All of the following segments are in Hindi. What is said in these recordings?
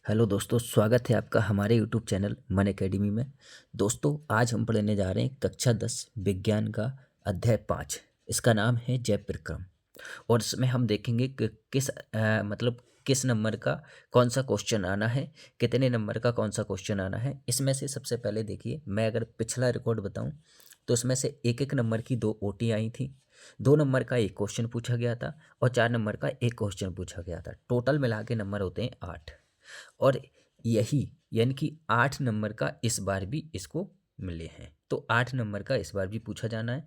हेलो दोस्तों, स्वागत है आपका हमारे यूट्यूब चैनल मन एकेडमी में। दोस्तों, आज हम पढ़ने जा रहे हैं कक्षा 10 विज्ञान का अध्याय 5। इसका नाम है जय प्रक्रम। और इसमें हम देखेंगे कि किस नंबर का कौन सा क्वेश्चन आना है, कितने नंबर का कौन सा क्वेश्चन आना है। इसमें से सबसे पहले देखिए, मैं अगर पिछला रिकॉर्ड बताऊं तो इसमें से एक एक नंबर की 2 ओटी आई थी, 2 नंबर का एक क्वेश्चन पूछा गया था और 4 नंबर का एक क्वेश्चन पूछा गया था। टोटल मिला के नंबर होते हैं 8। और यही यानी कि 8 नंबर का इस बार भी इसको मिले हैं, तो 8 नंबर का इस बार भी पूछा जाना है।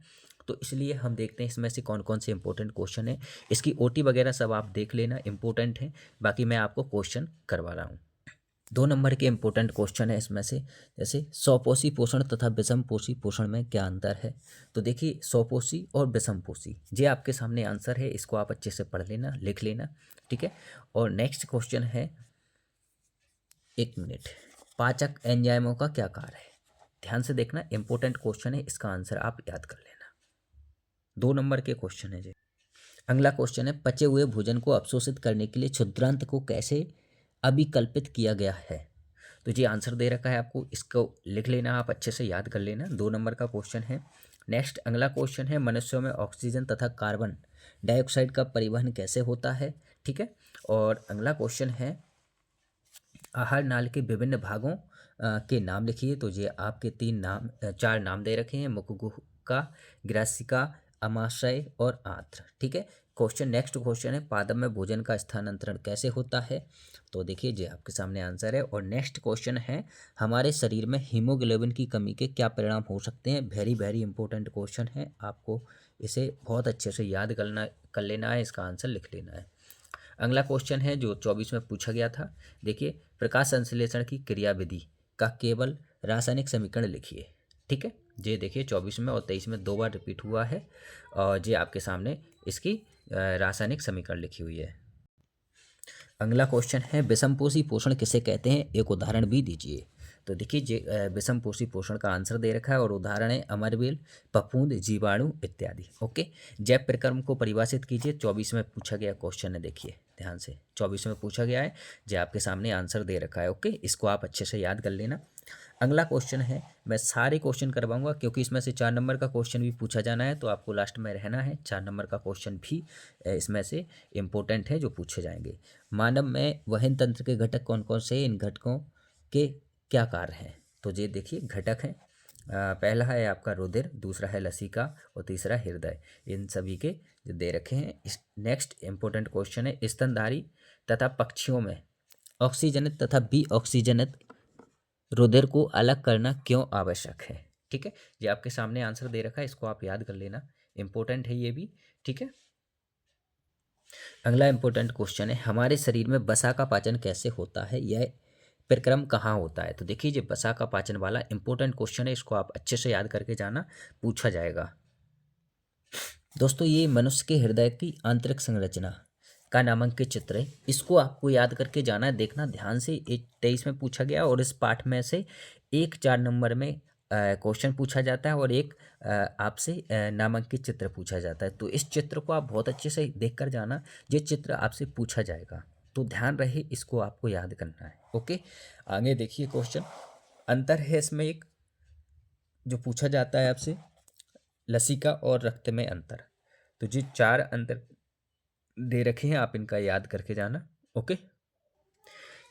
तो इसलिए हम देखते हैं इसमें से कौन कौन से इंपॉर्टेंट क्वेश्चन है। इसकी ओटी वगैरह सब आप देख लेना, इंपॉर्टेंट है। बाकी मैं आपको क्वेश्चन करवा रहा हूँ। 2 नंबर के इंपॉर्टेंट क्वेश्चन है इसमें से, जैसे स्वपोषी पोषण तथा विषमपोषी पोषण में क्या अंतर है। तो देखिए, स्वपोषी और विषमपोषी ये आपके सामने आंसर है, इसको आप अच्छे से पढ़ लेना, लिख लेना, ठीक है। और नेक्स्ट क्वेश्चन है, 1 मिनट, पाचक एंजाइमों का क्या कार्य है। ध्यान से देखना, इंपॉर्टेंट क्वेश्चन है, इसका आंसर आप याद कर लेना। 2 नंबर के क्वेश्चन है जी। अगला क्वेश्चन है, पचे हुए भोजन को अवशोषित करने के लिए क्षुद्रांत को कैसे अभिकल्पित किया गया है। तो जी आंसर दे रखा है आपको, इसको लिख लेना, आप अच्छे से याद कर लेना। 2 नंबर का क्वेश्चन है। नेक्स्ट अगला क्वेश्चन है, मनुष्यों में ऑक्सीजन तथा कार्बन डाइऑक्साइड का परिवहन कैसे होता है, ठीक है। और अगला क्वेश्चन है, आहार नाल के विभिन्न भागों के नाम लिखिए। तो ये आपके 4 नाम दे रखे हैं, मुखगुहा, ग्रासिका, अमाशय और आंत्र, ठीक है। क्वेश्चन नेक्स्ट क्वेश्चन है, पादप में भोजन का स्थानांतरण कैसे होता है। तो देखिए, ये आपके सामने आंसर है। और नेक्स्ट क्वेश्चन है, हमारे शरीर में हीमोग्लोबिन की कमी के क्या परिणाम हो सकते हैं। वेरी वेरी इंपॉर्टेंट क्वेश्चन है, आपको इसे बहुत अच्छे से याद कर लेना है, इसका आंसर लिख लेना है। अगला क्वेश्चन है जो 24 में पूछा गया था। देखिए, प्रकाश संश्लेषण की क्रियाविधि का केवल रासायनिक समीकरण लिखिए, ठीक है। ये देखिए 24 में और 23 में 2 बार रिपीट हुआ है, और ये आपके सामने इसकी रासायनिक समीकरण लिखी हुई है। अगला क्वेश्चन है, विषमपोषी पोषण किसे कहते हैं, एक उदाहरण भी दीजिए। तो देखिए, जे विषमपोषी पोषण का आंसर दे रखा है और उदाहरण है अमरबेल, फफूंद, जीवाणु इत्यादि। ओके, जैव प्रक्रम को परिभाषित कीजिए। 24 में पूछा गया क्वेश्चन है, देखिए ध्यान से, 24 में पूछा गया है, जो आपके सामने आंसर दे रखा है। ओके, इसको आप अच्छे से याद कर लेना। अगला क्वेश्चन है, मैं सारे क्वेश्चन करवाऊंगा क्योंकि इसमें से 4 नंबर का क्वेश्चन भी पूछा जाना है, तो आपको लास्ट में रहना है। 4 नंबर का क्वेश्चन भी इसमें से इम्पोर्टेंट है जो पूछे जाएंगे। मानव में वहन तंत्र के घटक कौन कौन से, इन घटकों के क्या कार्य हैं। तो ये देखिए घटक हैं, पहला है आपका रुधिर, दूसरा है लसिका और तीसरा हृदय। इन सभी के जो दे रखे हैं। नेक्स्ट इंपॉर्टेंट क्वेश्चन है, स्तनधारी तथा पक्षियों में ऑक्सीजनित तथा बी ऑक्सीजनित रुधिर को अलग करना क्यों आवश्यक है, ठीक है। ये आपके सामने आंसर दे रखा है, इसको आप याद कर लेना, इंपॉर्टेंट है ये भी, ठीक है। अगला इंपॉर्टेंट क्वेश्चन है, हमारे शरीर में वसा का पाचन कैसे होता है, यह प्रक्रम कहाँ होता है। तो देखिए, ये वसा का पाचन वाला इंपॉर्टेंट क्वेश्चन है, इसको आप अच्छे से याद करके जाना, पूछा जाएगा। दोस्तों, ये मनुष्य के हृदय की आंतरिक संरचना का नामांकित चित्र है, इसको आपको याद करके जाना है। देखना ध्यान से, 23 में पूछा गया और इस पाठ में से एक 4 नंबर में क्वेश्चन पूछा जाता है और एक आपसे नामांकित चित्र पूछा जाता है। तो इस चित्र को आप बहुत अच्छे से देख कर जाना, ये चित्र आपसे पूछा जाएगा, तो ध्यान रहे, इसको आपको याद करना है। ओके, आगे देखिए क्वेश्चन, अंतर है इसमें एक जो पूछा जाता है आपसे, लसिका और रक्त में अंतर। तो ये 4 अंतर दे रखे हैं, आप इनका याद करके जाना। ओके,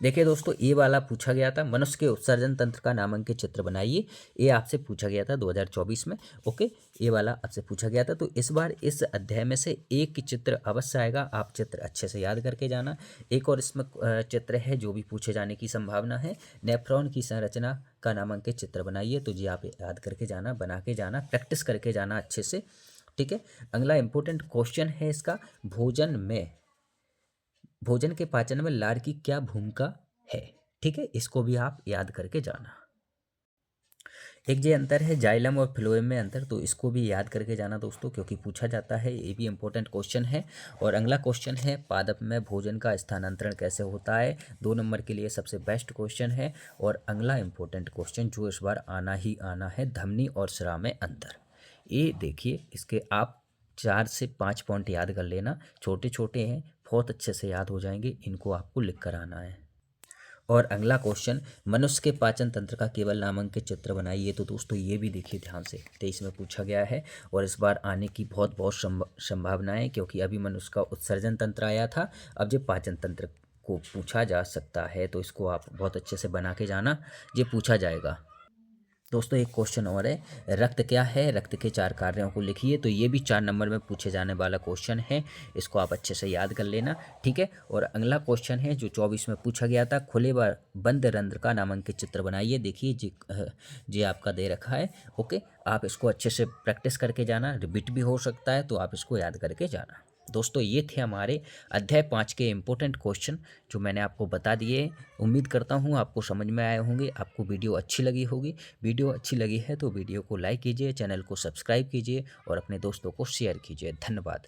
देखिए दोस्तों, ये वाला पूछा गया था, मनुष्य के उत्सर्जन तंत्र का नामांकित चित्र बनाइए। ये आपसे पूछा गया था 2024 में। ओके, ये वाला आपसे पूछा गया था। तो इस बार इस अध्याय में से एक चित्र अवश्य आएगा, आप चित्र अच्छे से याद करके जाना। एक और इसमें चित्र है जो भी पूछे जाने की संभावना है, नेफ्रॉन की संरचना का नामांकित चित्र बनाइए। तो जी आप याद करके जाना, बना के जाना, प्रैक्टिस करके जाना अच्छे से, ठीक है। अगला इंपॉर्टेंट क्वेश्चन है इसका, भोजन के पाचन में लार की क्या भूमिका है, ठीक है। इसको भी आप याद करके जाना। एक जो अंतर है जाइलम और फ्लोएम में अंतर, तो इसको भी याद करके जाना दोस्तों, क्योंकि पूछा जाता है, ये भी इंपॉर्टेंट क्वेश्चन है। और अगला क्वेश्चन है, पादप में भोजन का स्थानांतरण कैसे होता है। 2 नंबर के लिए सबसे बेस्ट क्वेश्चन है। और अगला इंपॉर्टेंट क्वेश्चन जो इस बार आना ही आना है, धमनी और स्राव में अंतर। ये देखिए, इसके आप 4 से 5 पॉइंट याद कर लेना, छोटे छोटे हैं, बहुत अच्छे से याद हो जाएंगे, इनको आपको लिख कर आना है। और अगला क्वेश्चन, मनुष्य के पाचन तंत्र का केवल नामांकित चित्र बनाइए। तो दोस्तों ये भी देखिए ध्यान से, 23 में पूछा गया है और इस बार आने की बहुत बहुत संभावनाएं, क्योंकि अभी मनुष्य का उत्सर्जन तंत्र आया था, अब जो पाचन तंत्र को पूछा जा सकता है, तो इसको आप बहुत अच्छे से बना के जाना, ये पूछा जाएगा। दोस्तों एक क्वेश्चन और है, रक्त क्या है, रक्त के 4 कार्यों को लिखिए। तो ये भी 4 नंबर में पूछे जाने वाला क्वेश्चन है, इसको आप अच्छे से याद कर लेना, ठीक है। और अगला क्वेश्चन है जो 24 में पूछा गया था, खुले व बंद रंध्र का नामांकित चित्र बनाइए। देखिए जी आपका दे रखा है, ओके। आप इसको अच्छे से प्रैक्टिस करके जाना, रिपीट भी हो सकता है, तो आप इसको याद करके जाना। दोस्तों ये थे हमारे अध्याय 5 के इम्पोर्टेंट क्वेश्चन जो मैंने आपको बता दिए। उम्मीद करता हूँ आपको समझ में आए होंगे, आपको वीडियो अच्छी लगी होगी। वीडियो अच्छी लगी है तो वीडियो को लाइक कीजिए, चैनल को सब्सक्राइब कीजिए और अपने दोस्तों को शेयर कीजिए। धन्यवाद।